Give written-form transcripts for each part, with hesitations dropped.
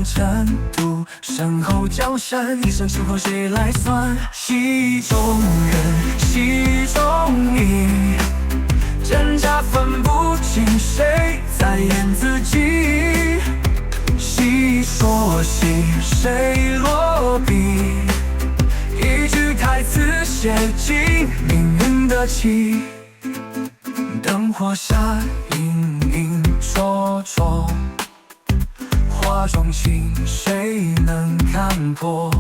望尘土，身后江山，一生情祸谁来算？戏中人，戏中意，真假分不清，谁在演自己？戏说戏，谁落笔？一句台词写尽命运的棋。灯火下隐隐绰绰，画中情谁能看破？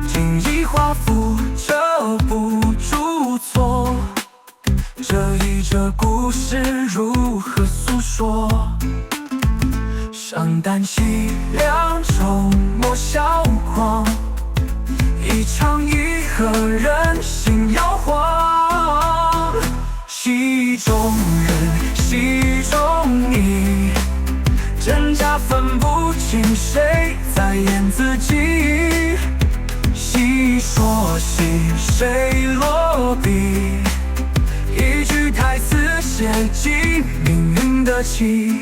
锦衣华服，这不出错。这故事如何诉说？伤胆凄凉，愁莫笑狂。一场一和人心摇晃。戏中人，戏中意，真假分不清，谁在演自己？戏说戏，谁落笔？一句台词写尽命运的棋。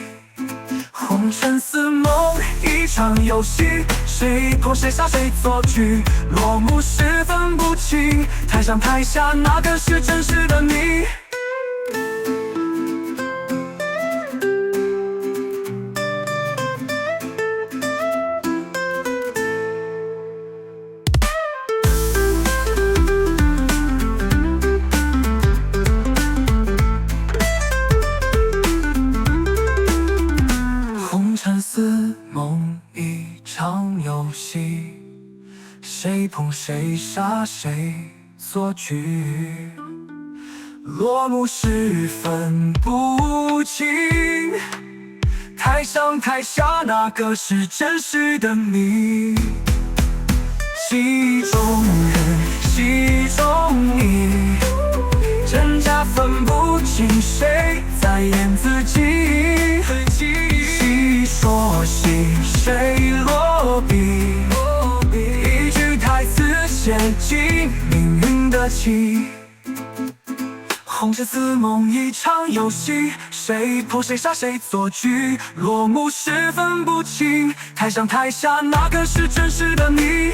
红尘似梦，一场游戏，谁破谁杀谁作局？落幕时分不清，台上台下哪个是真实的你？似梦一场游戏，谁碰谁杀谁作局？落幕时分不清，台上台下哪个是真实的你？戏中人，戏中意，真假分不清，谁在演自己？戏说戏，谁落笔？一句台词写尽命运的棋。红尘似梦一场游戏，谁破谁杀谁作局？落幕时分不清，台上台下哪个是真实的你？